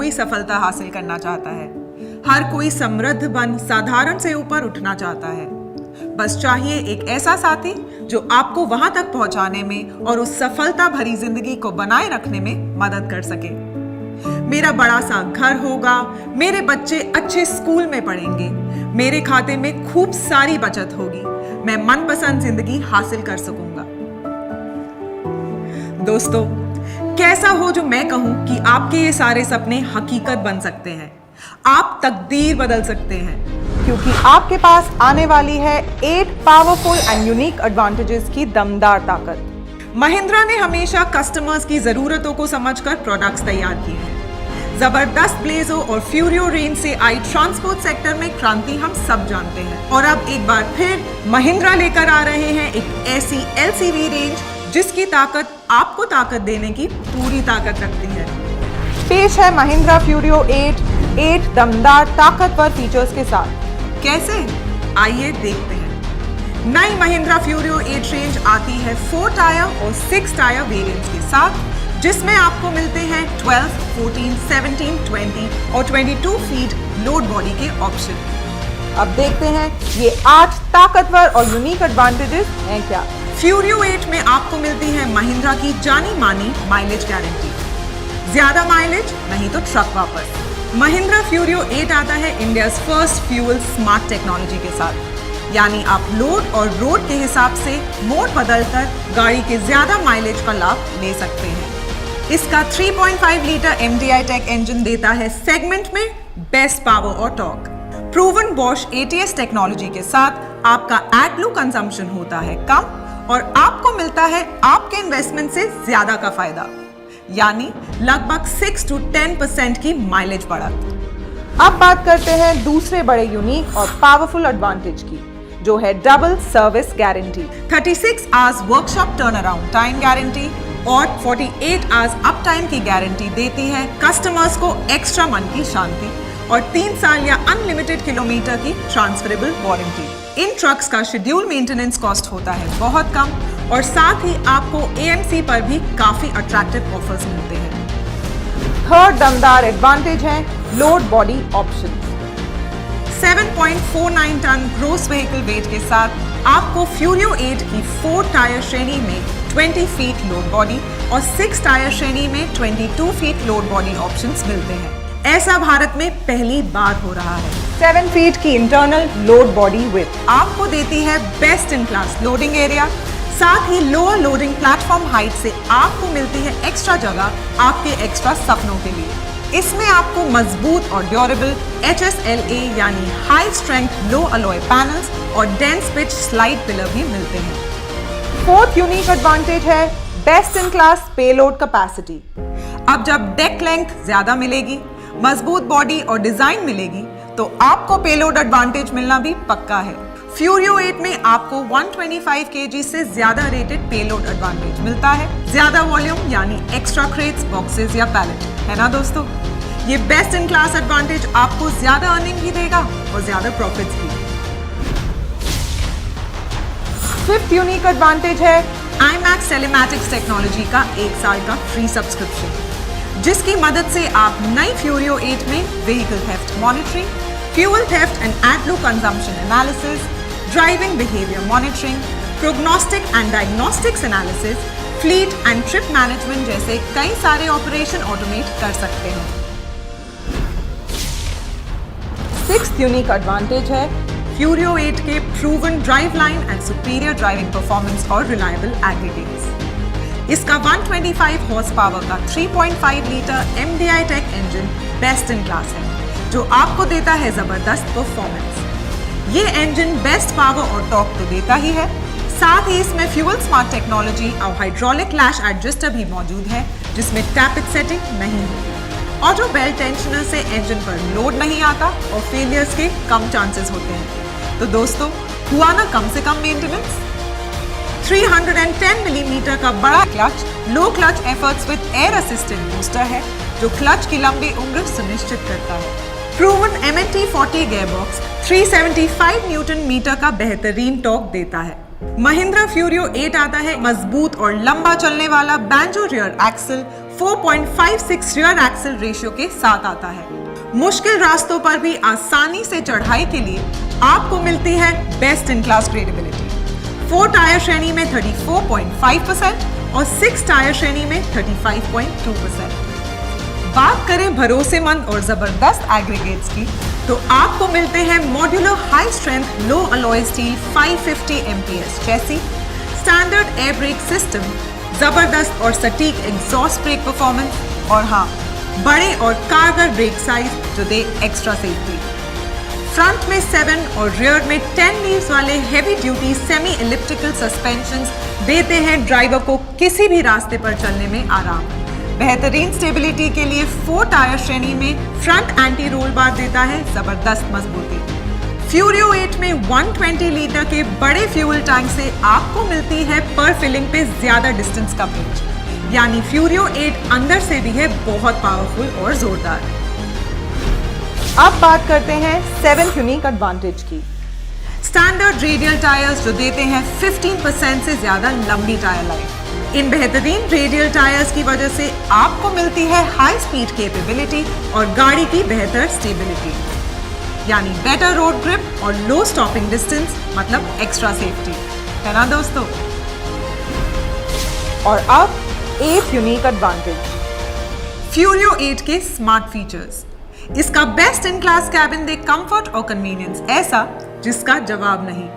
कोई सफलता हासिल करना चाहता है। हर कोई समृद्ध बन साधारण से ऊपर उठना चाहता है। बस चाहिए एक ऐसा साथी जो आपको वहां तक पहुंचाने में और उस सफलता भरी जिंदगी को बनाए रखने में मदद कर सके। मेरा बड़ा सा घर होगा, मेरे बच्चे अच्छे स्कूल में पढ़ेंगे, मेरे खाते में खूब सारी बचत होगी, मैं मनपसंद जिंदगी हासिल कर सकूंगा। दोस्तों, कैसा हो जो मैं कहूं कि आपके ये सारे सपने हकीकत बन सकते हैं। आप तकदीर बदल सकते हैं, क्योंकि आपके पास आने वाली है 8 पावरफुल एंड यूनिक एडवांटेजेस की दमदार ताकत। महिंद्रा ने हमेशा कस्टमर्स की जरूरतों को समझकर प्रोडक्ट्स तैयार किए हैं। जबरदस्त ब्लेजो और फ्यूरियो रेंज से आई ट्रांसपोर्ट सेक्टर में क्रांति हम सब जानते हैं। और अब एक बार फिर महिंद्रा लेकर आ रहे हैं एक ऐसी एलसीवी रेंज जिसकी ताकत आपको ताकत देने की पूरी ताकत रखती है। पेश है महिंद्रा फ्यूरियो 8 दमदार ताकतवर फीचर्स के साथ। कैसे? आइए देखते हैं। नई महिंद्रा फ्यूरियो 8 रेंज आती है 4 टायर और 6 टायर वेरिएंट्स के साथ, जिसमें आपको मिलते हैं 12, 14, 17, 20 और 22 फीट लोड बॉडी के ऑप्शन। अब देखते हैं ये 8 ताकतवर और यूनिक एडवांटेजेस हैं क्या। फ्यूरियो 8 में आपको मिलती है महिंद्रा की जानी मानी माइलेज गारंटी। ज्यादा माइलेज नहीं तो ट्रक वापस। महिंद्रा फ्यूरियो 8 आता है India's first fuel smart technology के साथ, यानी आप लोड और रोड के हिसाब से मोड बदलकर गाड़ी के ज्यादा माइलेज का लाभ ले सकते हैं। इसका 3.5 लीटर MDI टेक इंजन देता है सेगमेंट में बेस्ट पावर और torque. Proven Bosch ATS technology के साथ आपका एडब्लू कंजम्पशन होता है कम और आपको मिलता है आपके इन्वेस्टमेंट से ज्यादा का फायदा, यानी लगभग 6 to 10% की माइलेज बढ़त। अब बात करते हैं दूसरे बड़े यूनिक और पावरफुल एडवांटेज की, जो है double service guarantee. 36 hours workshop turn around time guarantee और 48 आवर्स अप टाइम की गारंटी देती है कस्टमर्स को एक्स्ट्रा मन की शांति और 3 साल या अनलिमिटेड किलोमीटर की ट्रांसफरेबल वारंटी। इन ट्रक्स का शेड्यूल मेंटेनेंस कॉस्ट होता है बहुत कम और साथ ही आपको AMC पर भी काफी अट्रैक्टिव ऑफर्स मिलते हैं। थर्ड दमदार एडवांटेज है load body option. 7.49 tonne gross vehicle weight के साथ आपको फ्यूरियो 8 की 4 टायर श्रेणी में 20 फीट लोड बॉडी और 6 टायर श्रेणी में 22 फीट लोड बॉडी ऑप्शंस मिलते हैं। ऐसा भारत में पहली बार हो रहा है। 7 फीट की इंटरनल लोड बॉडी विड्थ आपको देती है best in class loading area. साथ ही लोअर लोडिंग प्लेटफॉर्म हाइट से आपको मिलती है एक्स्ट्रा जगह आपके एक्स्ट्रा सपनों के लिए। इसमें आपको मजबूत और ड्यूरेबल HSLA यानी high strength low alloy panels और डेंस पिच स्लाइड पिलर भी मिलते हैं। फोर्थ यूनिक एडवांटेज है best in class payload capacity. अब जब डेक लेंथ ज्यादा मिलेगी, मजबूत बॉडी और डिजाइन मिलेगी, तो आपको पेलोड एडवांटेज मिलना भी पक्का है। फ्यूरियो 8 में आपको 125 kg से ज्यादा रेटेड पेलोड एडवांटेज मिलता है। ज्यादा वॉल्यूम यानी एक्स्ट्रा क्रेट्स, बॉक्सेस या पैलेट, है ना दोस्तों। ये बेस्ट इन क्लास एडवांटेज आपको ज्यादा अर्निंग भी देगा और ज्यादा प्रॉफिट्स भी। फिफ्थ यूनिक एडवांटेज है IMAX टेलीमैटिक्स टेक्नोलॉजी का 1 साल का फ्री सब्सक्रिप्शन, जिसकी मदद से आप नई फ्यूरियो 8 में vehicle theft monitoring, fuel theft and AdBlue consumption analysis, driving behaviour monitoring, prognostic and diagnostics analysis, fleet and trip management जैसे कई सारे ऑपरेशन ऑटोमेट कर सकते हैं। सिक्स्थ यूनिक एडवांटेज है फ्यूरियो 8 के proven drive line and superior driving performance और reliable aggregates. इसका 125 हॉर्स पावर का 3.5 litre MDI tech engine best in class है, जो आपको देता है जबरदस्त परफॉर्मेंस। ये इंजन बेस्ट पावर और टॉर्क तो देता ही है, साथ ही इसमें फ्यूल स्मार्ट टेक्नोलॉजी और हाइड्रोलिक लैश एडजस्टर भी मौजूद है, जिसमें टैपिड सेटिंग नहीं होती। ऑटो बेल्ट टेंशनर से इंजन पर लोड नहीं आता और फेलियर्स के कम चांसेस होते हैं। तो दोस्तों, हुआ ना कम से कम मेंटेनेंस। 310 मिलीमीटर का बड़ा clutch low clutch efforts with air assistant booster है, जो क्लच की लंबी उम्र सुनिश्चित करता है। Proven MNT 40 gearbox 375 newton metre का बेहतरीन टॉर्क देता है। महिंद्रा फ्यूरियो 8 आता है मजबूत और लंबा चलने वाला banjo rear axle 4.56 rear axle ratio के साथ आता है। मुश्किल रास्तों पर भी आसानी से चढ़ाई के लिए आपको मिलती है best in class gradability. 4 tyre श्रेणी में 34.5% और 6 टायर श्रेणी में 35.2%। बात करें भरोसेमंद और जबरदस्त एग्रीगेट्स की, तो आपको मिलते हैं modular high strength low alloy steel 550 MPS chassis, standard air brake system, जबरदस्त और सटीक एग्जॉस्ट ब्रेक परफॉर्मेंस और हाँ, बड़े और कारगर ब्रेक साइज जो दे एक्स्ट्रा सेफ्टी। फ्रंट में 7 और रियर में 10 लीव्स वाले heavy duty semi elliptical suspensions देते हैं ड्राइवर को किसी भी रास्ते पर चलने में आराम। बेहतरीन स्टेबिलिटी के लिए 4 टायर श्रेणी में फ्रंट एंटी रोल बार देता है जबरदस्त मजबूती। फ्यूरियो 8 में 120 लीटर के बड़े फ्यूल टैंक से आपको मिलती है पर फिलिंग पे ज्यादा डिस्टेंस कवरेज, यानी फ्यूरियो 8 अंदर से भी है बहुत पावरफुल और जोरदार। अब बात करते हैं 7 यूनिक एडवांटेज की। स्टैंडर्ड रेडियल टायर्स जो देते हैं 15% से ज्यादा लंबी टायर लाइफ। इन बेहतरीन रेडियल टायर्स की वजह से आपको मिलती है हाई स्पीड कैपेबिलिटी और गाड़ी की बेहतर स्टेबिलिटी, यानी बेटर रोड ग्रिप और लो स्टॉपिंग डिस्टेंस, मतलब एक्स्ट्रा सेफ्टी, है ना दोस्तों। और अब 8 यूनिक एडवांटेज। फ्यूरियो 8 के स्मार्ट फीचर्स। इसका best in class cabin they comfort और कन्वीनियंस ऐसा जिसका जवाब नहीं।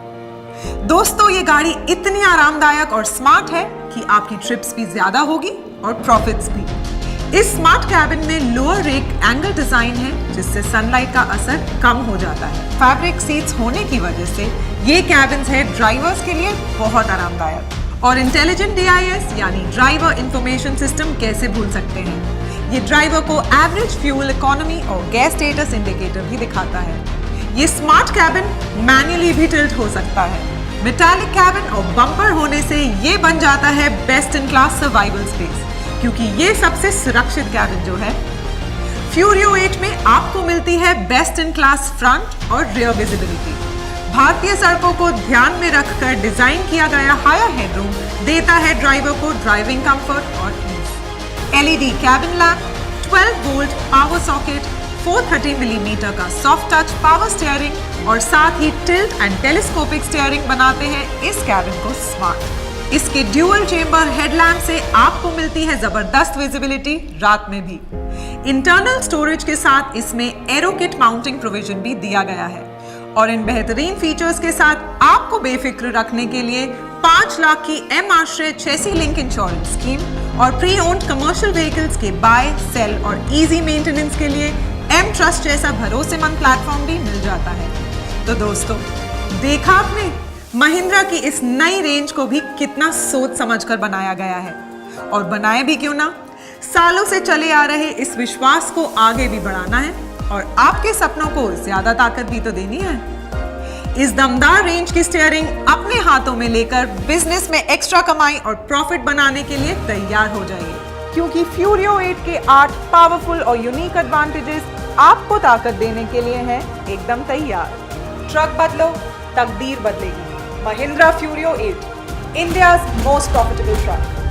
दोस्तों, ये गाड़ी इतनी आरामदायक और स्मार्ट है कि आपकी ट्रिप्स भी ज्यादा होगी और प्रॉफिट्स भी। इस स्मार्ट कैबिन में लोअर रेक एंगल डिजाइन है जिससे सनलाइट का असर कम हो जाता है। फैब्रिक सीट्स होने की वजह से ये कैबिन्स है ड्राइवर्स के लिए बहुत आरामदायक। और इंटेलिजेंट DIS यानी ड्राइवर इंफॉर्मेशन सिस्टम कैसे भूल सकते हैं। ये ड्राइवर को एवरेज फ्यूल इकोनॉमी और गैस स्टेटस इंडिकेटर भी दिखाता है। ये स्मार्ट कैबिन मैन्युअली भी टिल्ट हो सकता है। मेटालिक कैबिन और बम्पर होने से ये बन जाता है best in class survival space, क्योंकि ये सबसे सुरक्षित कैबिन जो है। फ्यूरियो 8 में आपको मिलती है बेस्ट इन क्लास फ्रंट और रियर विजिबिलिटी। भारतीय सड़कों को ध्यान में रखकर डिजाइन किया गया हायर हेडरूम देता है ड्राइवर को ड्राइविंग कंफर्ट और ease. LED cabin lamp, 12 volt power socket, 430 millimetre का सॉफ्ट टच पावर स्टीयरिंग और साथ ही टिल्ट एंड टेलीस्कोपिक स्टीयरिंग बनाते हैं इस कैबिन को स्मार्ट। इसके ड्यूअल चेंबर हेडलैम्प से आपको मिलती है जबरदस्त विजिबिलिटी रात में भी। इंटरनल स्टोरेज के साथ इसमें एरो किट माउंटिंग प्रोविजन भी दिया गया है। और इन बेहतरीन फीचर्स के साथ आपको बेफिक्र रखने के लिए 5 लाख की M-आश्रय चेसी लिंक इंश्योरेंस स्कीम और प्री ओन्ड कमर्शियल व्हीकल्स के बाय, सेल और इजी मेंटेनेंस के लिए M ट्रस्ट जैसा भरोसेमंद प्लेटफॉर्म भी मिल जाता है। तो दोस्तों, देखा आपने महिंद्रा की इस नई रेंज को भी कितना सोच समझकर बनाया गया है। और बनाए भी क्यों ना, सालों से चले आ रहे इस विश्वास को आगे भी बढ़ाना है और आपके सपनों को ज्यादा ताकत भी तो देनी है। इस दमदार रेंज की स्टीयरिंग अपने हाथों में लेकर बिजनेस में एक्स्ट्रा कमाई और प्रॉफिट बनाने के लिए तैयार हो जाइए, क्योंकि फ्यूरियो 8 के 8 पावरफुल और यूनिक एडवांटेजेस आपको ताकत देने के लिए हैं एकदम तैयार। ट्रक बदलो, तकदीर बदलेगी। Mahindra Furio 8, India's most profitable truck.